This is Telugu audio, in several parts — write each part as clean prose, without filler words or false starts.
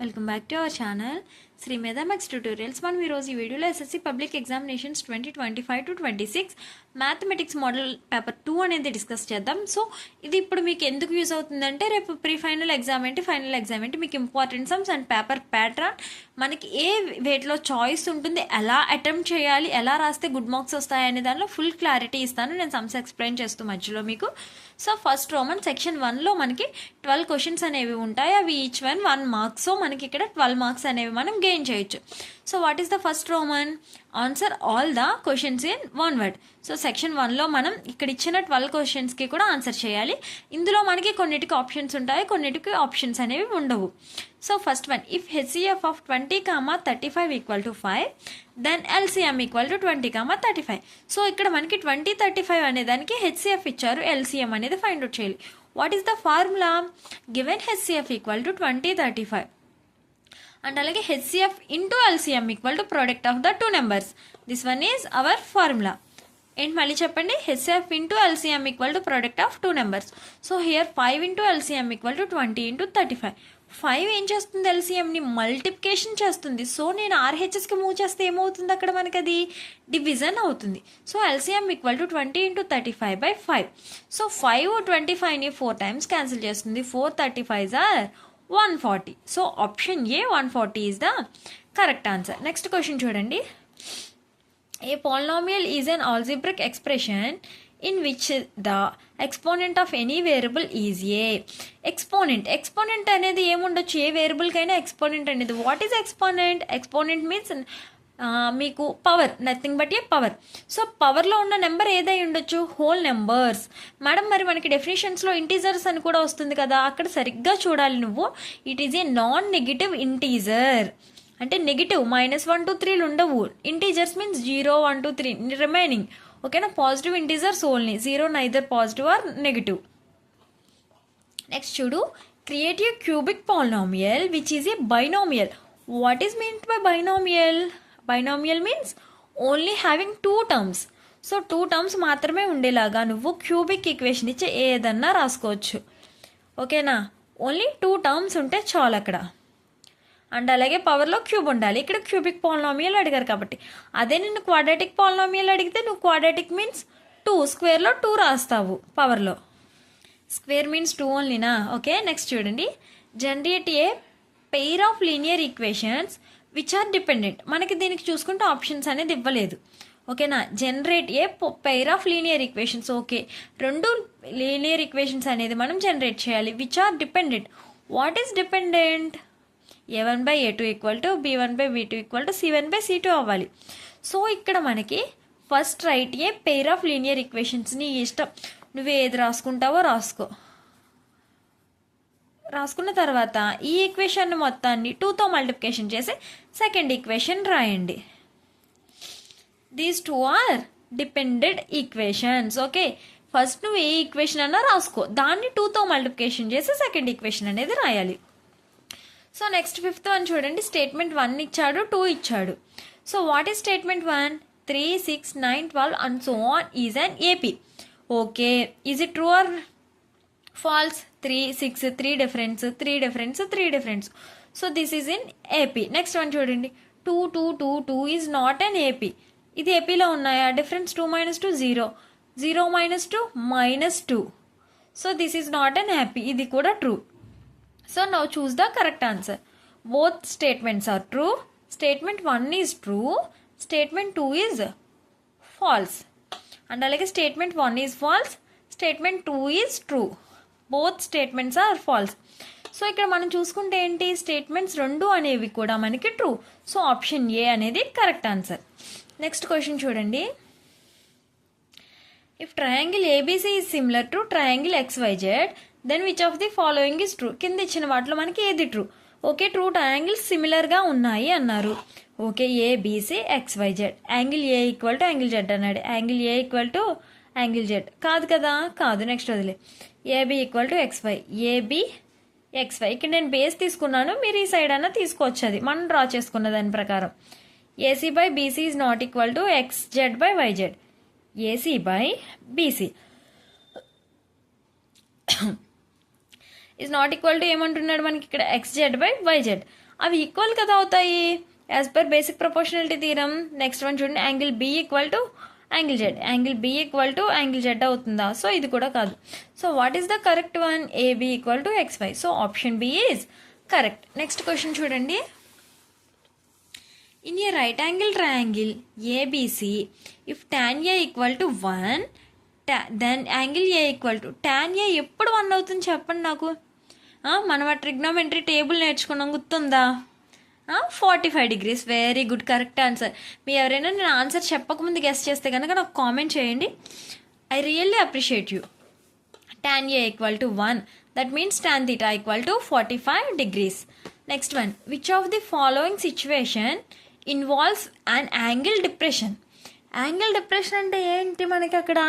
Welcome back to our channel Shri Medha maths tutorials. మనం ఈరోజు ఈ వీడియోలో SSC public examinations 2025-26 mathematics model paper 2 అనేది డిస్కస్ చేద్దాం. సో ఇది ఇప్పుడు మీకు ఎందుకు యూజ్ అవుతుందంటే రేపు ప్రీ ఫైనల్ ఎగ్జామ్ ఏంటి, ఫైనల్ ఎగ్జామ్ ఏంటి, మీకు important sums and paper pattern, మనకి ఏ వేట్లో చాయిస్ ఉంటుంది, ఎలా అటెంప్ట్ చేయాలి, ఎలా రాస్తే గుడ్ మార్క్స్ వస్తాయి అనే దానిలో ఫుల్ క్లారిటీ ఇస్తాను. నేను సమ్స్ ఎక్స్ప్లెయిన్ చేస్తూ మధ్యలో మీకు. సో ఫస్ట్ రోమన్ సెక్షన్ 1లో మనకి 12 క్వశ్చన్స్ అనేవి ఉంటాయి. అవి ఈచ్ వన్ 1 మార్క్స్. సో మనకి ఇక్కడ 12 మార్క్స్ అనేవి మనం గెయిన్ చేయొచ్చు. So what is the first Roman? Answer all the questions in 1 word. So section 1లో మనం ఇక్కడ ఇచ్చిన 12 క్వశ్చన్స్కి కూడా ఆన్సర్ చేయాలి. ఇందులో మనకి కొన్నిటికి ఆప్షన్స్ ఉంటాయి, కొన్నిటికి ఆప్షన్స్ అనేవి ఉండవు. So first one, if HCF of 20, 35 = 5, then LCM = 20, 35. So ఇక్కడ మనకి 20, 35 అనే దానికి హెచ్సిఎఫ్ ఇచ్చారు, ఎల్సిఎం అనేది ఫైండ్ అవుట్ చేయాలి. What is the formula? Given HCF = 20, 35 and అలాగే HCF into LCM = product of the two numbers. This one is our formula. ఏంటి మళ్ళీ చెప్పండి? HCF into LCM = product of two numbers. So here 5 into LCM = 20 into 35. 5 ఏం చేస్తుంది? ఎల్సిఎంని మల్టిప్లికేషన్ చేస్తుంది. సో నేను ఆర్హెచ్ఎస్కి మూవ్ చేస్తే ఏమవుతుంది? అక్కడ మనకి అది డివిజన్ అవుతుంది. So LCM = 20 into 35/5. So 5 25ని 4 times cancel చేస్తుంది. 4 35s are 140. So option A 140 is the correct answer. Next question చూడండి. ఏ polynomial is an algebraic expression in which the exponent of any variable is a. exponent అనేది ఏముండొచ్చు? ఏ వేరియబుల్కైనా ఎక్స్పోనెంట్ అనేది. What is exponent? Exponent means మీకు power, nothing but a power. సో పవర్లో ఉన్న నెంబర్ ఏదై ఉండొచ్చు? Whole numbers. మేడం మరి మనకి డెఫినేషన్స్లో ఇంటీజర్స్ అని కూడా వస్తుంది కదా, అక్కడ సరిగ్గా చూడాలి నువ్వు. It is a non negative integer. అంటే నెగిటివ్ -1 to 3 ఉండవు. Integers means 0 1 2 3 remaining. ఓకేనా? Positive integers only. 0 neither positive or negative. Next చూడు, create a cubic polynomial which is a binomial. What is meant by binomial? Binomial means only having 2 terms. So 2 terms మాత్రమే ఉండేలాగా నువ్వు క్యూబిక్ ఈక్వేషన్ ఇచ్చి ఏదన్నా రాసుకోవచ్చు. ఓకేనా? ఓన్లీ 2 టర్మ్స్ ఉంటే చాలు అక్కడ. అండ్ అలాగే పవర్లో క్యూబ్ ఉండాలి. ఇక్కడ క్యూబిక్ పాలినామియల్ అడిగారు కాబట్టి. అదే నిన్ను క్వాడ్రాటిక్ పాలినామియల్ అడిగితే నువ్వు క్వాడ్రాటిక్ మీన్స్ 2, స్క్వేర్లో 2 రాస్తావు. పవర్లో స్క్వేర్ మీన్స్ 2 ఓన్లీనా? ఓకే. నెక్స్ట్ చూడండి, generate a pair of linear equations which are dependent. మనకి దీనికి చూసుకుంటే ఆప్షన్స్ అనేది ఇవ్వలేదు. ఓకేనా? Generate a pair of linear equations. Okay, 2 linear equations అనేది మనం జనరేట్ చేయాలి which are dependent. What is dependent? a1/a2 = b1/b2 = c1/c2 అవ్వాలి. సో ఇక్కడ మనకి first write a pair of linear equations. నీ ఇష్టం, నువ్వు ఏది రాసుకుంటావో రాసుకో. రాసుకున్న తర్వాత ఈ ఈక్వేషన్ మొత్తాన్ని 2తో మల్టిప్లికేషన్ చేసి సెకండ్ ఈక్వేషన్ రాయండి. These 2 are dependent equations. Okay, first నువ్వు ఏ ఈక్వేషన్ అన్నా రాసుకో, దాన్ని 2తో మల్టిప్లికేషన్ చేసి సెకండ్ ఈక్వేషన్ అనేది రాయాలి. సో నెక్స్ట్ ఫిఫ్త్ వన్ చూడండి. స్టేట్మెంట్ 1 ఇచ్చాడు, 2 ఇచ్చాడు. So what is statement 1? 3, 6, 9, 12 and so on is an AP. Okay, is it true or false? 3, 6, 3 difference, 3 difference, 3 difference. So this is in AP. Next one చూడండి. 2, 2, 2, 2 ఈజ్ నాట్ అన్ ఏపీ. ఇది ఏపీలో ఉన్నాయా? Difference 2 - 2 0, 0 - 2 -2. So this is not an AP. ఇది కూడా true. So now choose the correct answer. Both statements are true. Statement 1 is true. Statement 2 is false. And alage statement 1 is false. Statement 2 is true. Both statements are false. So ఇక్కడ మనం చూసుకుంటే ఏంటి? స్టేట్మెంట్స్ 2 అనేవి కూడా మనకి ట్రూ. సో ఆప్షన్ ఏ అనేది కరెక్ట్ ఆన్సర్. నెక్స్ట్ క్వశ్చన్ చూడండి. If triangle ABC is similar to triangle XYZ, then which of the following is true. కింద ఇచ్చిన వాటిలో మనకి ఏది ట్రూ? ఓకే, ట్రూ ట్రయాంగిల్స్ సిమిలర్గా ఉన్నాయి అన్నారు. Okay, ABC XYZ, angle A = angle Z అన్నాడు. యాంగిల్ ఏ = యాంగిల్ జెడ్ కాదు కదా? కాదు. నెక్స్ట్ వదిలే. AB = XY, AB XY. ఇక్కడ నేను బేస్ తీసుకున్నాను, మీరు ఈ సైడ్ అన్నా తీసుకోవచ్చు. అది మనం డ్రా చేసుకున్న దాని ప్రకారం. AC/BC is not equal to XZ/YZ. AC/BC is not equal to ఏమంటున్నాడు మనకి ఇక్కడ XZ బై YZ. అవి ఈక్వల్ కదా అవుతాయి as per basic proportionality theorem. Next one చూడండి, angle B equal to angle Z. Angle B equal to angle Z అవుతుందా? సో ఇది కూడా కాదు. So what is the correct one? AB equal to XY. So option B is correct. Next question చూడండి, in a right angle triangle ABC, if tan A equal to 1, then angle A equal to tan A ఎప్పుడు 1 అవుతుంది చెప్పండి నాకు. మనం ఆ ట్రిగ్నోమెట్రీ టేబుల్ నేర్చుకున్నాం, గుర్తుందా? 45 degrees. Very good, correct answer. మీ ఎవరైనా నేను ఆన్సర్ చెప్పకముందు గెస్ చేస్తే కనుక నాకు కామెంట్ చేయండి. I really appreciate you. tan A equal to 1, that means tan theta equal to 45 degrees. Next one, which of the following situation involves and angle depression. Angle depression అంటే ఏంటి? మనకి అక్కడ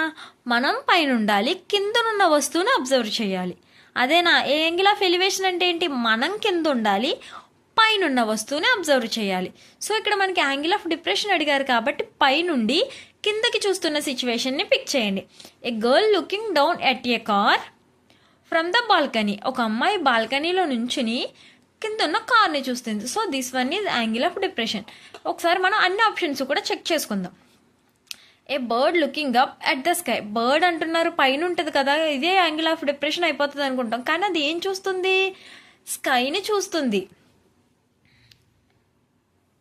మనం పైన ఉండాలి, కిందనున్న వస్తువుని అబ్జర్వ్ చేయాలి. అదేనా? యాంగిల్ ఆఫ్ ఎలివేషన్ అంటే ఏంటి? మనం కింద ఉండాలి, పైన ఉన్న వస్తువుని అబ్జర్వ్ చేయాలి. సో ఇక్కడ మనకి యాంగిల్ ఆఫ్ డిప్రెషన్ అడిగారు కాబట్టి పైనుండి కిందకి చూస్తున్న సిచ్యువేషన్ని పిక్ చేయండి. A girl looking down at a car from the balcony. ఒక అమ్మాయి బాల్కనీలో నుంచుని కింద ఉన్న కార్ని చూస్తుంది. So this one is angle of depression. ఒకసారి మనం అన్ని ఆప్షన్స్ కూడా చెక్ చేసుకుందాం. A bird looking up at the sky. Bird అంటున్నారు, పైన ఉంటుంది కదా, ఇదే యాంగిల్ ఆఫ్ డిప్రెషన్ అయిపోతుంది అనుకుంటాం. కానీ అది ఏం చూస్తుంది? స్కైని చూస్తుంది.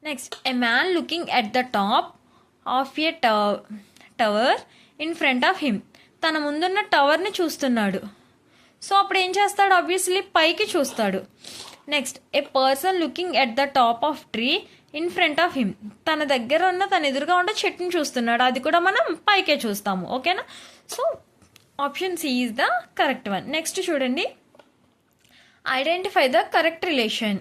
Next, A man looking at the top of A tower in front of him. తన ముందున్న టవర్ని చూస్తున్నాడు. సో అప్పుడు ఏం చేస్తాడు? ఆబ్వియస్లీ పైకి చూస్తాడు. Next, A person looking at the top of tree in front of him. తన దగ్గర ఉన్న, తన ఎదురుగా ఉన్న చెట్టుని చూస్తున్నాడు, అది కూడా మనం పైకే చూస్తాము. ఓకేనా? So option C is the correct one. Next చూడండి, identify the correct relation.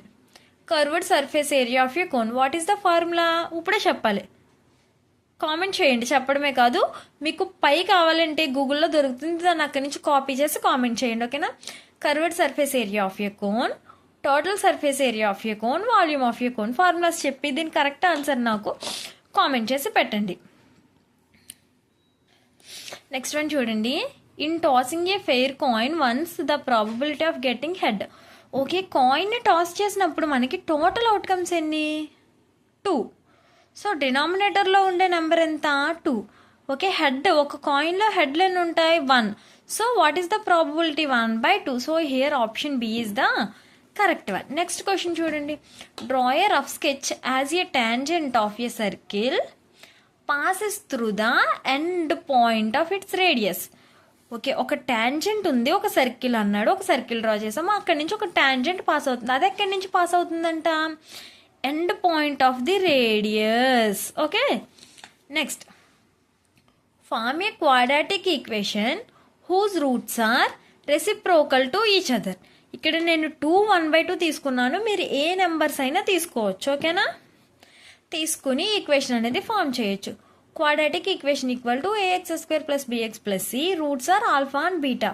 Curved surface area of a cone. What is the formula? ఇప్పుడే చెప్పాలి. కామెంట్ చేయండి, చెప్పడమే కాదు. మీకు పై కావాలంటే గూగుల్లో దొరుకుతుంది, దాన్ని అక్కడి నుంచి కాపీ చేసి కామెంట్ చేయండి. ఓకేనా? Curved surface area of a cone, total surface area of a cone, volume of a cone. Formulas చెప్పి దీని కరెక్ట్ ఆన్సర్ నాకు కామెంట్ చేసి పెట్టండి. నెక్స్ట్ వన్ చూడండి, in tossing a fair coin once the probability of getting head. Okay, కాయిన్ని టాస్ చేసినప్పుడు మనకి టోటల్ అవుట్కమ్స్ ఎన్ని? 2. సో డినామినేటర్లో ఉండే నెంబర్ ఎంత? 2. ఓకే, హెడ్, ఒక కాయిన్లో హెడ్లు ఎన్ని ఉంటాయి? 1. So what is the probability? 1/2. So here option B is the correct one. Next question చూడండి, draw a rough sketch as a tangent of a circle passes through the end point of its radius. Okay, ఒక టాంజెంట్ ఉంది, ఒక సర్కిల్ అన్నాడు, ఒక సర్కిల్ డ్రా చేసాము, అక్కడి నుంచి ఒక టాంజెంట్ పాస్ అవుతుంది. అది ఎక్కడి నుంచి పాస్ అవుతుందంట? End point of the radius. Okay, next, form a quadratic equation whose roots are reciprocal to each other. ఇక్కడ నేను 2 1/2 తీసుకున్నాను, మీరు ఏ నెంబర్స్ అయినా తీసుకోవచ్చు. ఓకేనా? తీసుకుని ఈక్వేషన్ అనేది ఫామ్ చేయొచ్చు. Quadratic equation equal to ax² + bx + c. Roots are alpha and beta.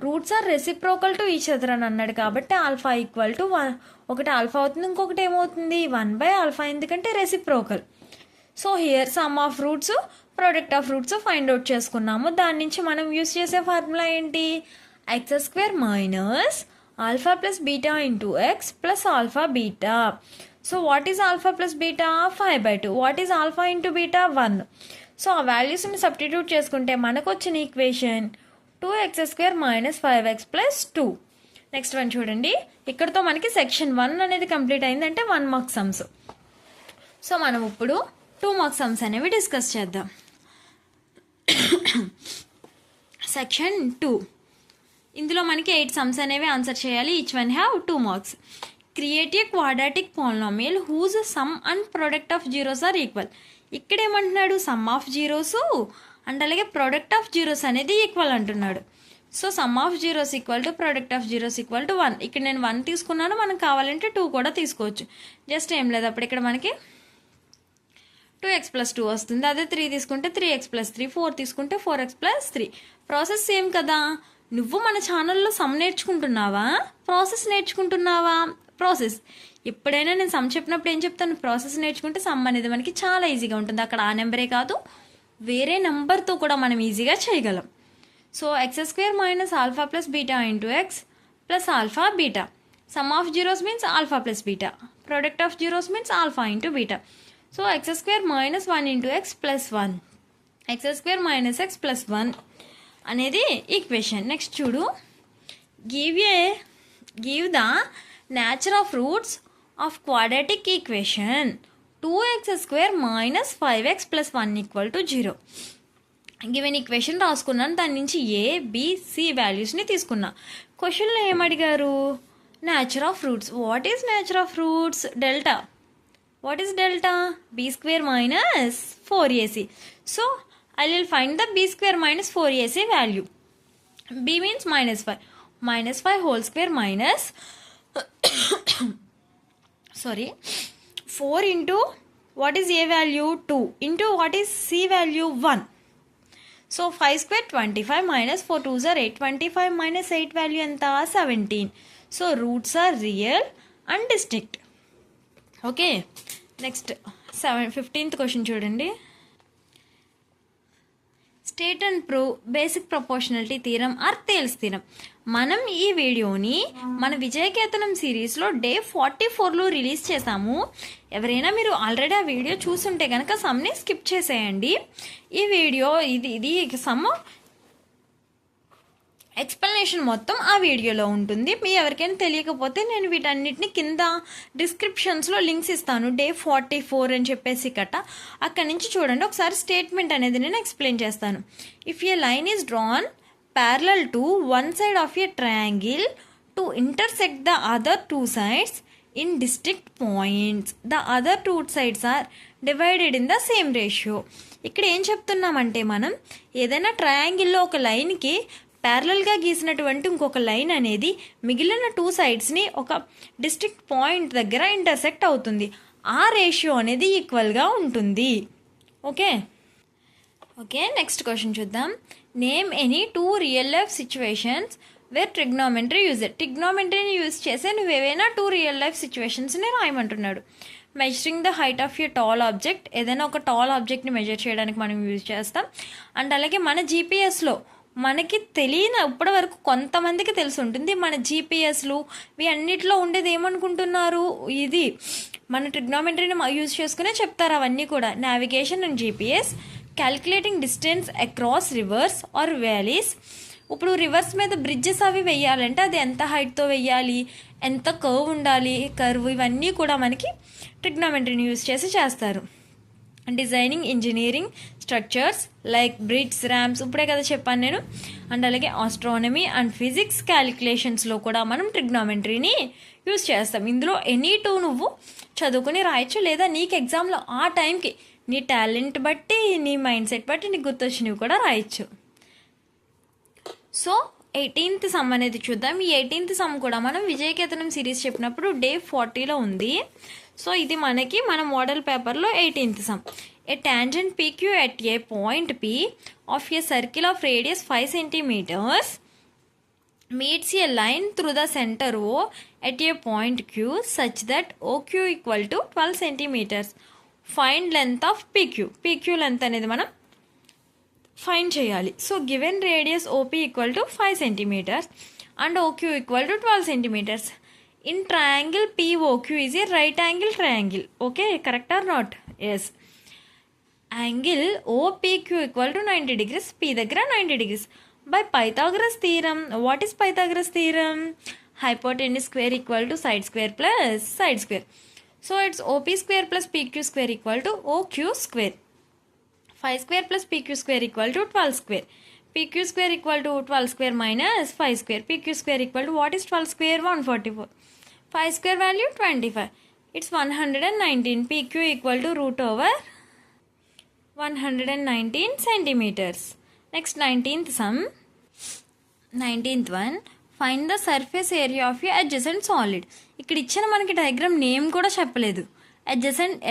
Roots are reciprocal to each other అని అన్నాడు కాబట్టి ఆల్ఫా ఈక్వల్ టు 1. ఒకటి ఆల్ఫా అవుతుంది, ఇంకొకటి ఏమవుతుంది? 1/α, ఎందుకంటే reciprocal. So here some of roots, product of roots find out చేసుకున్నాము. దాని నుంచి మనం యూస్ చేసే ఫార్ములా ఏంటి? x² - alpha + beta × x + alpha beta. So what is alpha + beta? 5/2. What is alpha × beta? 1. So ఆ వాల్యూస్ని సబ్స్టిట్యూట్ చేసుకుంటే మనకు వచ్చిన equation 2x² - 5x + 2. Next one చూడండి, ఇక్కడతో మనకి సెక్షన్ 1 అనేది కంప్లీట్ అయిందంటే 1 మార్క్ సమ్స్. సో మనం ఇప్పుడు 2 మార్క్ సమ్స్ అనేవి డిస్కస్ చేద్దాం. సెక్షన్ 2, ఇందులో మనకి 8 సమ్స్ అనేవి ఆన్సర్ చేయాలి. Each one have 2 marks. Create a quadratic polynomial whose sum and product of zeros are equal. ఇక్కడ ఏమంటున్నాడు? సమ్ ఆఫ్ జీరోస్ అండ్ అలాగే ప్రొడక్ట్ ఆఫ్ జీరోస్ అనేది ఈక్వల్ అంటున్నాడు. So sum of zeros equal to product of zeros equal to 1. ఇక్కడ నేను 1 తీసుకున్నాను, మనం కావాలంటే 2 కూడా తీసుకోవచ్చు. జస్ట్ ఏం లేదు, అప్పుడు ఇక్కడ మనకి 2x + 2 వస్తుంది. అదే 3 తీసుకుంటే 3x + 3, 4 తీసుకుంటే 4x + 3. ప్రాసెస్ సేమ్ కదా. నువ్వు మన ఛానల్లో సమ్ నేర్చుకుంటున్నావా, ప్రాసెస్ నేర్చుకుంటున్నావా? ప్రాసెస్. ఎప్పుడైనా నేను సమ్ చెప్పినప్పుడు ఏం చెప్తాను? ప్రాసెస్ నేర్చుకుంటే సమ్ అనేది మనకి చాలా ఈజీగా ఉంటుంది. అక్కడ ఆ నెంబరే కాదు, వేరే నెంబర్తో కూడా మనం ఈజీగా చేయగలం. So x² - alpha + beta × x plus alpha beta. Sum of zeros means alpha plus beta. Product of zeros means alpha into beta. So x square minus 1 into x plus 1. X square minus x plus 1 అనేది ఈక్వేషన్. నెక్స్ట్ చూడు, give the nature of roots of quadratic equation 2x square minus 5x plus 1 equal to 0. Given equation రాసుకున్నాను, దాని నుంచి ఏ బి సి వాల్యూస్ని తీసుకున్నా. క్వశ్చన్లో ఏమడిగారు? Nature of roots. What is nature of roots? Delta. What is delta? B square minus 4ac. So I will find the B square minus 4ac value. B means -5. -5 whole square minus 4 into what is a value 2 into what is c value 1. So 5 square 25 minus 4 2s are 8. 25 minus 8 value enta 17. So roots are real and distinct. Okay, next 15th question చూడండి. State and prove basic proportionality theorem or Thales theorem. మనం ఈ వీడియోని మన విజయకేతనం సిరీస్లో డే 44లో రిలీజ్ చేసాము. ఎవరైనా మీరు ఆల్రెడీ ఆ వీడియో చూస్తుంటే కనుక సమ్ని స్కిప్ చేసేయండి. ఈ వీడియో ఇది సమ్ ఎక్స్ప్లెనేషన్ మొత్తం ఆ వీడియోలో ఉంటుంది. మీ ఎవరికైనా తెలియకపోతే నేను వీటన్నిటిని కింద డిస్క్రిప్షన్స్లో లింక్స్ ఇస్తాను. డే 44 అని చెప్పేసి అక్కడి నుంచి చూడండి. ఒకసారి స్టేట్మెంట్ అనేది నేను ఎక్స్ప్లెయిన్ చేస్తాను. If A line is drawn parallel to one side of a triangle to intersect the other two sides in distinct points, the other two sides are divided in the same ratio. ఇక్కడ ఏం చెప్తున్నామంటే, మనం ఏదైనా ట్రయాంగిల్లో ఒక లైన్కి ప్యారలల్గా గీసినటువంటి ఇంకొక లైన్ అనేది మిగిలిన 2 సైడ్స్ని ఒక డిస్ట్రిక్ట్ పాయింట్ దగ్గర ఇంటర్సెక్ట్ అవుతుంది. ఆ రేషియో అనేది ఈక్వల్గా ఉంటుంది. ఓకే, నెక్స్ట్ క్వశ్చన్ చూద్దాం. Name any 2 real life situations where trigonometry use. ట్రిగ్నోమెట్రీని యూజ్ చేసే నువ్వు ఏవైనా 2 రియల్ లైఫ్ సిచ్యువేషన్స్ని రాయమంటున్నాడు. Measuring the height of a tall object. ఏదైనా ఒక టాల్ ఆబ్జెక్ట్ని మెజర్ చేయడానికి మనం యూజ్ చేస్తాం. అండ్ అలాగే మన జీపీఎస్లో మనకి తెలియని ఇప్పటి వరకు కొంతమందికి తెలిసి ఉంటుంది, మన జీపీఎస్లు ఇవి అన్నిటిలో ఉండేది ఏమనుకుంటున్నారు, ఇది మన ట్రిగ్నోమెట్రీని యూజ్ చేసుకునే చెప్తారు అవన్నీ కూడా. Navigation and GPS, calculating distance across rivers or valleys. ఇప్పుడు రివర్స్ మీద బ్రిడ్జెస్ అవి వెయ్యాలంటే అది ఎంత హైట్తో వెయ్యాలి, ఎంత కర్వ్ ఉండాలి, కర్వ్ ఇవన్నీ కూడా మనకి ట్రిగ్నోమెట్రీని యూజ్ చేసి చేస్తారు. Designing engineering structures like bridge, rams ఇప్పుడే కదా చెప్పాను నేను. అండ్ అలాగే ఆస్ట్రానమీ అండ్ ఫిజిక్స్ క్యాలిక్యులేషన్స్లో కూడా మనం ట్రిగ్నోమెట్రీని యూజ్ చేస్తాం. ఇందులో ఎనీ 2 నువ్వు చదువుకుని రాయొచ్చు, లేదా నీకు ఎగ్జామ్లో ఆ టైంకి నీ టాలెంట్ బట్టి, నీ మైండ్ సెట్ బట్టి నీకు గుర్తొచ్చినవి కూడా రాయొచ్చు. సో 18th సమ్ అనేది చూద్దాం. ఈ 18th సమ్ కూడా మనం విజయకేతనం సిరీస్ చెప్పినప్పుడు డే 40లో ఉంది. సో ఇది మనకి మన మోడల్ పేపర్లో 18th some. A tangent PQ at a point P of a circle of radius 5 centimeters meets a line through the center O at a point Q such that OQ equal to 12 centimeters. Find length of PQ. PQ length అనేది మనం ఫైండ్ చేయాలి. So given radius OP equal to 5 centimeters and OQ equal to 12 centimeters. In triangle POQ is a right angle triangle. Okay, correct or not? Yes. Angle OPQ equal to 90 degrees. P దగ్గర 90 degrees. By Pythagoras theorem, what is Pythagoras theorem? Hypotenuse square equal to side square plus side square. So it's OP square plus PQ square equal to OQ square. 5 square plus PQ square equal to 12 square. PQ square equal to 12 square minus 5 square. PQ square equal to what is 12 square? 144. 5 square value 25. It's 119. PQ equal to root over 119 centimeters. Next 19th sum. 19th one. Find the surface area of a adjacent solid. ఇక్కడ ఇచ్చిన మనకి డయాగ్రామ్ నేమ్ కూడా చెప్పలేదు.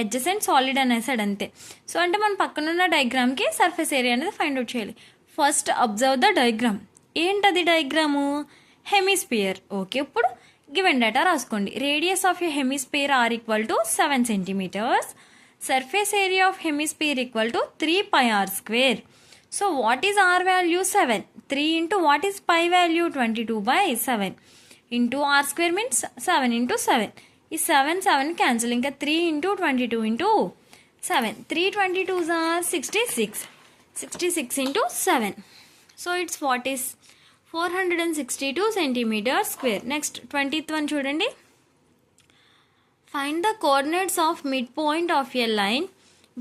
adjacent solid అనేసాడు అంతే. సో అంటే మన పక్కనున్న డయాగ్రామ్కి సర్ఫేస్ ఏరియా అనేది ఫైండ్ అవుట్ చేయాలి. First observe the diagram. ఏంటది డయాగ్రాము? హెమిస్పియర్. ఓకే, ఇప్పుడు గివెన్ డేటా రాసుకోండి. Radius of a hemisphere are equal to 7 centimeters. Surface area of hemisphere equal to 3 pi r square. So what is r value? 7. 3 into what is pi value? 22/7. Into r square means 7 into 7. ఈ 7 క్యాన్సిల్. ఇంకా 3 into 22 into 7. 3 22s are 66. 66 into 7. So it's what is 462 centimeters square. Next 20th one చూడండి. Find the coordinates of midpoint of a line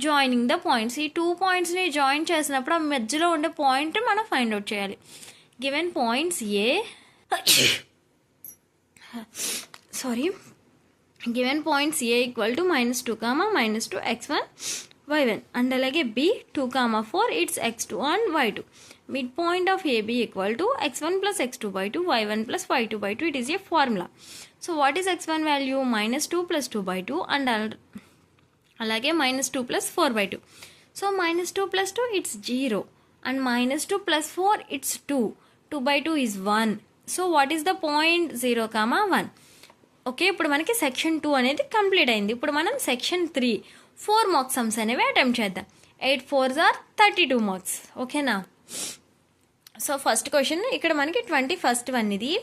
joining the points. ఈ 2 pointsని జాయిన్ చేసినప్పుడు ఆ మధ్యలో ఉండే పాయింట్ మనం ఫైండ్ అవుట్ చేయాలి. Given points A given points a equal to -2, -2 x1 y1 and అలాగే b 2, 4 it's x2 and y2. Midpoint of AB equal to x1 plus x2 by 2 y1 plus y2 by 2. It is a formula. So what is x1 value? -2 plus 2 by 2 and అలాగే -2 plus 4 by 2. So -2 plus 2 it's 0 and -2 plus 4 it's 2. 2 by 2 is 1. So what is the point? 0, 1. Okay, ఇప్పుడు మనకి సెక్షన్ 2 అనేది కంప్లీట్ అయింది. ఇప్పుడు మనం సెక్షన్ 3 4 మార్క్స్ సమ్స్ అనేవి అటెంప్ట్ చేద్దాం. 8 4s are 32 మార్క్స్. ఓకేనా? సో ఫస్ట్ క్వశ్చన్ ఇక్కడ మనకి 21st వన్ ఇది.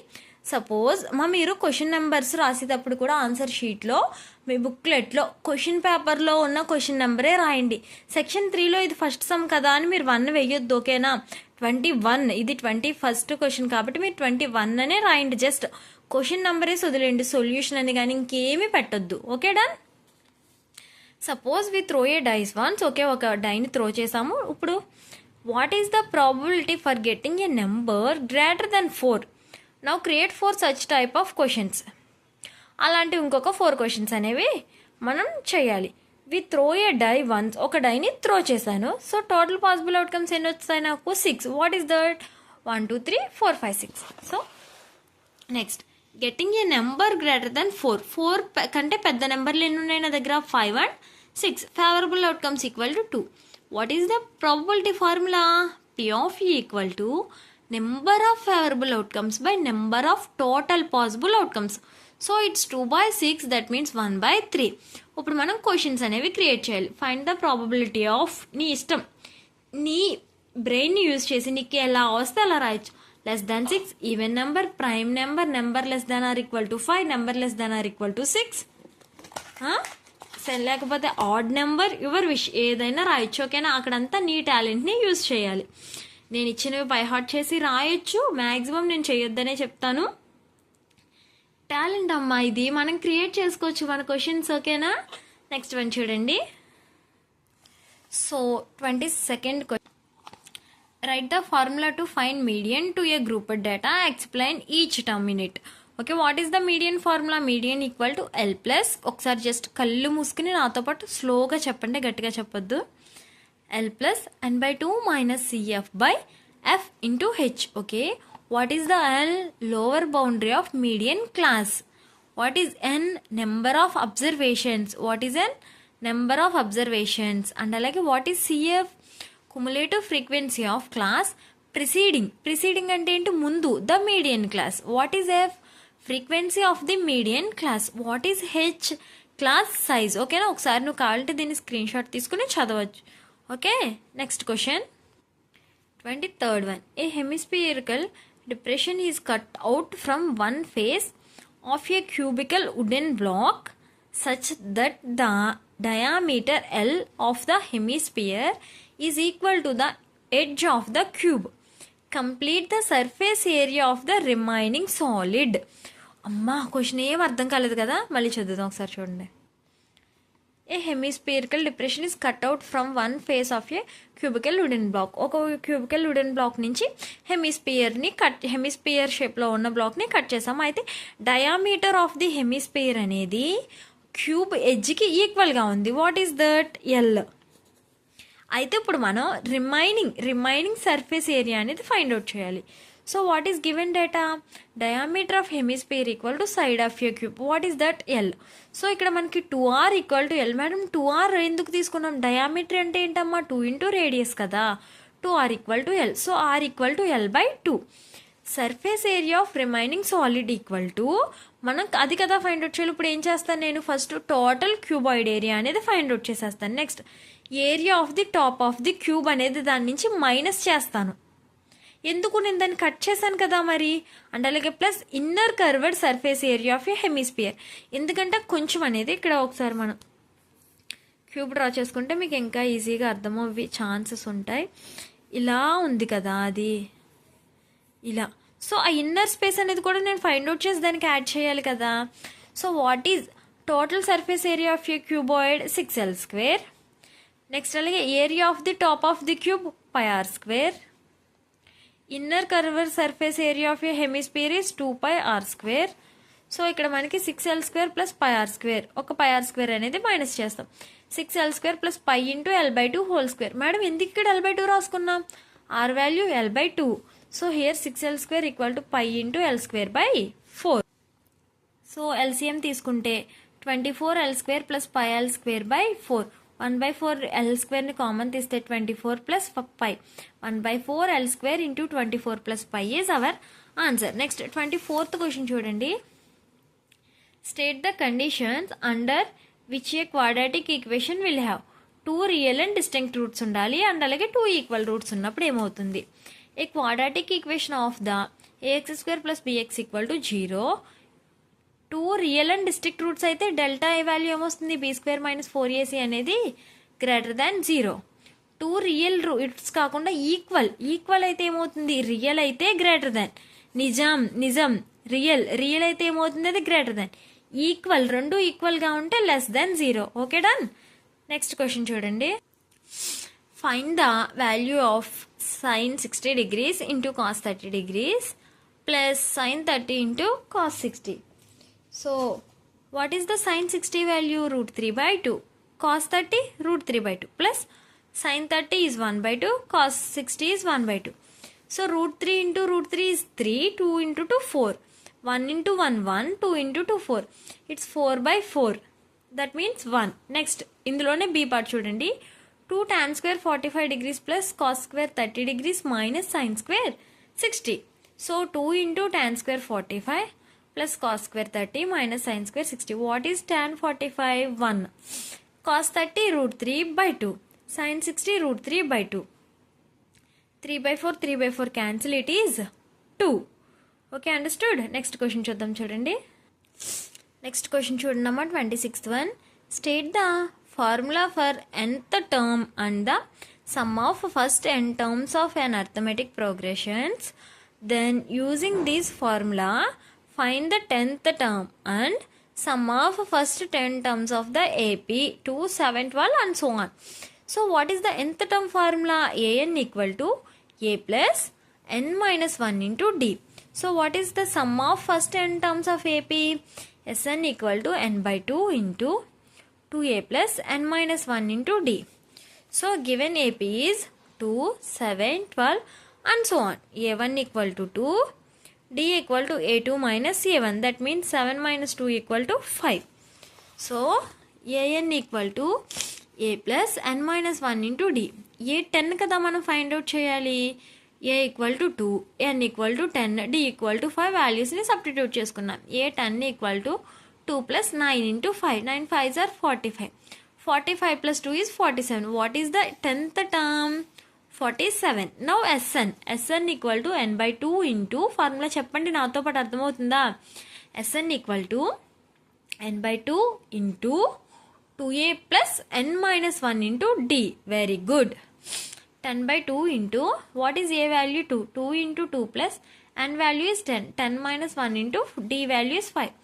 సపోజ్ మీరు క్వశ్చన్ నెంబర్స్ రాసేటప్పుడు కూడా ఆన్సర్ షీట్లో మీ బుక్లెట్లో క్వశ్చన్ పేపర్లో ఉన్న క్వశ్చన్ నెంబరే రాయండి. సెక్షన్ 3లో ఇది ఫస్ట్ సమ్ కదా అని మీరు 1 వేయొద్దు. ఓకేనా? 21 ఇది 21st క్వశ్చన్ కాబట్టి మీరు 21 అనే రాయండి. జస్ట్ క్వశ్చన్ నెంబరే వదిలేండి, సొల్యూషన్ అని కానీ ఇంకేమీ పెట్టొద్దు. Okay done. సపోజ్ వి త్రో ఏ డైస్ వన్స్. ఓకే, ఒక డైని త్రో చేసాము. ఇప్పుడు what is the probability for getting a number greater than 4? Now create 4 such type of questions. అలాంటి ఇంకొక 4 క్వశ్చన్స్ అనేవి మనం చేయాలి. వి త్రో ఏ డై వన్స్. ఒక డైని త్రో చేశాను. సో టోటల్ పాసిబుల్ అవుట్కమ్స్ ఎన్ని వస్తాయి నాకు? 6. What is that? 1 2 3 4 5 6. So next getting a number greater than 4. 4 కంటే పెద్ద నెంబర్లు ఎన్ని ఉన్నాయి నా దగ్గర? 5 and 6. Favourable outcomes equal to 2. What is the probability formula? P of E equal to number of favourable outcomes by number of total possible outcomes. So it's 2/6, that means 1/3. ఇప్పుడు మనం క్వశ్చన్స్ అనేవి క్రియేట్ చేయాలి. Find the probability of. నీ ఇష్టం, నీ బ్రెయిన్ని యూజ్ చేసి నీకు ఎలా వస్తే అలా రాయొచ్చు. less than 6, even number, prime number, number less than or equal to 5, number less than or equal to 6. లేకపోతే ఆడ్ నెంబర్, యువర్ విష్, ఏదైనా రాయొచ్చు. ఓకేనా? అక్కడంతా నీ టాలెంట్ని యూజ్ చేయాలి. నేను ఇచ్చినవి బై హార్ట్ చేసి రాయొచ్చు, మ్యాక్సిమం నేను చేయొద్దనే చెప్తాను. టాలెంట్ అమ్మా ఇది, మనం క్రియేట్ చేసుకోవచ్చు మన క్వశ్చన్స్. ఓకేనా? నెక్స్ట్ వన్ చూడండి. So 22nd question. Write the formula to find median to a grouped data. Explain each term in it. Okay, what is the median formula? Median equal to L plus. ఒకసారి జస్ట్ కళ్ళు మూసుకుని నాతో పాటు స్లోగా చెప్పండి, గట్టిగా చెప్పొద్దు. L plus n by 2 minus CF by F into H. Okay, what is the L? Lower boundary of median class. What is N? Number of observations. What is N? Number of observations. And అలాగే what is CF? Cumulative frequency of class preceding అంటే ఏంటి? ముందు, the median class. What is F? Frequency of the median class. What is H? Class size. ఓకేనా? ఒకసారి నువ్వు కావాలంటే దీన్ని స్క్రీన్ షాట్ తీసుకుని చదవచ్చు. Okay, next question 23rd one. A hemispherical depression is cut out from one face of a cubical wooden block such that the diameter L of the hemisphere is equal to the edge of the cube. Complete the surface area of the remaining solid. అమ్మా క్వశ్చన్ ఏం అర్థం కాలేదు కదా, మళ్ళీ చదువుదాం ఒకసారి చూడండి. A hemispherical depression is cut out from one face of a cubical wooden block. ఒక క్యూబికల్ వుడెన్ బ్లాక్ నుంచి హెమిస్పియర్ షేప్లో ఉన్న బ్లాక్ని కట్ చేసాము. అయితే డయామీటర్ ఆఫ్ ది హెమిస్పియర్ అనేది క్యూబ్ ఎడ్జ్కి ఈక్వల్గా ఉంది. What is that? ఎల్. అయితే ఇప్పుడు మనం రిమైనింగ్ సర్ఫేస్ ఏరియా అనేది ఫైండ్ అవుట్ చేయాలి. So what is given data? Diameter of hemisphere equal to side of A cube. What is that? L. So ఇక్కడ మనకి 2r equal to L. Madam 2r ఎందుకు తీసుకున్నాం? డయామీటర్ అంటే ఏంటమ్మా? 2 ఇంటూ రేడియస్ కదా. 2r equal to L. So r equal to L by 2. Surface area of remaining solid equal to, మనం అది కదా ఫైండ్ అవుట్ చేయాలి. ఇప్పుడు ఏం చేస్తాను నేను? ఫస్ట్ టోటల్ క్యూబాయిడ్ ఏరియా అనేది ఫైండ్ అవుట్ చేసేస్తాను. Next area of the top of the cube అనేది దాని నుంచి మైనస్ చేస్తాను. ఎందుకు, నేను దాన్ని కట్ చేశాను కదా మరి. అండ్ అలాగే plus inner curved surface area of a hemisphere. ఎందుకంటే కొంచెం అనేది ఇక్కడ ఒకసారి మనం క్యూబ్ డ్రా చేసుకుంటే మీకు ఇంకా ఈజీగా అర్థమయ్యే ఛాన్సెస్ ఉంటాయి. ఇలా ఉంది కదా అది, ఇలా. సో ఆ ఇన్నర్ స్పేస్ అనేది కూడా నేను ఫైండ్ అవుట్ చేసి దానికి యాడ్ చేయాలి కదా. So what is total surface area of a cuboid 6l². Next అలాగే area of the top of the cube πr². Inner curved surface area of a hemisphere is 2πr². సో ఇక్కడ మనకి 6l² ప్లస్ πr², ఒక πr² అనేది మైనస్ చేస్తాం. 6l² plus π into l/2 whole square. Madam ఎందుకు ఇక్కడ l/2 రాసుకున్నాం, r value l/2. So here 6l² equal to π into l²/4. So LCM తీసుకుంటే 24l² ప్లస్ πl²/4. 1/4 l²ని కామన్ తీస్తే 24 plus π. 1/4 l² into 24 plus π is our answer. Next 24th question చూడండి. State the conditions under which a quadratic equation will have 2 real and distinct roots ఉండాలి అండ్ అలాగే 2 ఈక్వల్ రూట్స్ ఉన్నప్పుడు ఏమవుతుంది. ఏ quadratic equation of the ax² plus bx equal to 0. 2 real and distinct roots అయితే డెల్టా ఏ వాల్యూ ఏమొస్తుంది, b² మైనస్ 4ac అనేది గ్రేటర్ దాన్ 0. 2 రియల్ రూట్స్ కాకుండా ఈక్వల్ అయితే ఏమవుతుంది, రియల్ అయితే గ్రేటర్ దాన్, నిజం రియల్ అయితే ఏమవుతుంది, అది గ్రేటర్ దాన్. ఈక్వల్, రెండు ఈక్వల్గా ఉంటే less than 0. Okay done. Next question చూడండి. Find the value of sin 60 degrees into cos 30 degrees plus sin 30 into cos 60. So what is the sin 60 value, √3/2. cos 30 √3/2 plus sin 30 is 1/2, cos 60 is 1/2. సో √3 into √3 is 3, 2 into 2 4. 1 into 1 1, 2 into 2 4. It's 4/4. That means 1. Next ఇందులోనే బి పార్ట్ చూడండి. 2 tan square 45 degrees plus cos square 30 degrees minus sin square 60. So 2 into tan square 45 plus cos square 30 minus sin square 60. What is tan 45? 1. cos 30 √3/2. sin 60 √3/2. 3/4 3/4 cancel, it is 2. Okay, understood. Next question చూద్దాం చూడండి. నెక్స్ట్ క్వశ్చన్ చూడండి అమ్మా, 26th one. State the formula for nth term and the sum of first n terms of an arithmetic progressions. Then using this formula find the 10th term and sum of first 10 terms of the AP 2, 7, 12 and so on. So what is the nth term formula? an equal to a plus n minus 1 into d. So what is the sum of first n terms of AP? Sn equal to n/2 into 2a plus n minus 1 into d. So given AP is 2, 7, 12 and so on. a1 equal to 2, d equal to a2 minus a1. That means 7 minus 2 equal to 5. So an equal to a plus n minus 1 into d. a 10 కదా మనం ఫైండ్ అవుట్ చేయాలి. a equal to 2, n equal to 10, d equal to 5 వాల్యూస్ని సబ్స్టిట్యూట్ చేసుకున్నాం. a 10 equal to 2 plus 9 into 5. 9 5s are 45. 45 plus 2 is 47. What is the 10th term? 47. Now Sn equal to n/2 into formula చెప్పండి నాతో పాటు అర్థమవుతుందా. Sn equal to n/2 into 2a plus n minus 1 into d. Very good. 10/2 into what is a value? 2. 2 into 2 plus n value is 10. 10 minus 1 into d value is 5.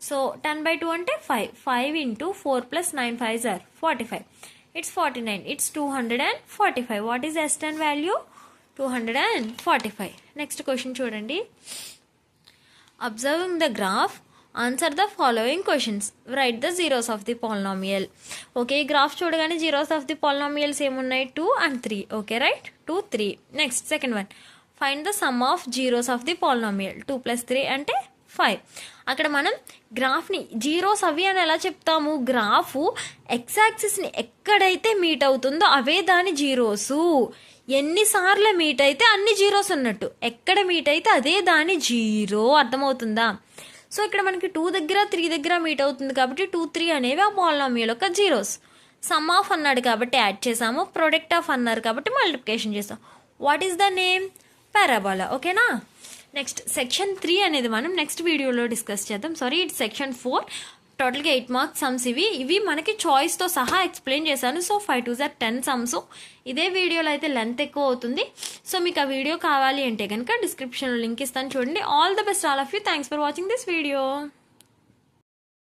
So 10/2 అంటే 5. 5 into 4 plus 9 5s are 45. It's 49. It's 245. What is S10 value? 245. Next question చూడండి. Observing the graph, answer the following questions. Write the zeros of the polynomial. Okay, graph చూడగానే zeros of the polynomials ఏమున్నాయి? 2 and 3. Okay, right? 2, 3. Next, second one. Find the sum of zeros of the polynomial. 2 plus 3 అంటే 5. అక్కడ మనం గ్రాఫ్ని జీరోస్ అవి అని ఎలా చెప్తాము? గ్రాఫ్ ఎక్స్ యాక్సిస్ని ఎక్కడైతే మీట్ అవుతుందో అవే దాని జీరోసు. ఎన్నిసార్లు మీట్ అయితే అన్ని జీరోస్ ఉన్నట్టు. ఎక్కడ మీట్ అయితే అదే దాని జీరో. అర్థమవుతుందా? సో ఇక్కడ మనకి 2 దగ్గర 3 దగ్గర మీట్ అవుతుంది కాబట్టి 2, 3 అనేవి ఆ పాలినామియల్ యొక్క జీరోస్. సమ్ ఆఫ్ అన్నాడు కాబట్టి యాడ్ చేసాము. ప్రొడక్ట్ ఆఫ్ అన్నారు కాబట్టి మల్టిప్లికేషన్ చేసాం. What is the name? Parabola. ఓకేనా? నెక్స్ట్ సెక్షన్ 3 అనేది మనం నెక్స్ట్ వీడియోలో డిస్కస్ చేద్దాం. It's section 4. టోటల్గా 8 మార్క్స్ సమ్స్ ఇవి మనకి చాయిస్తో సహా ఎక్స్ప్లెయిన్ చేశాను. 5 2 10 సమ్స్. ఇదే వీడియోలో అయితే లెంత్ ఎక్కువ అవుతుంది. మీకు ఆ వీడియో కావాలి అంటే కనుక డిస్క్రిప్షన్లో లింక్ ఇస్తాను చూడండి. All the best all of you. Thanks for watching this video.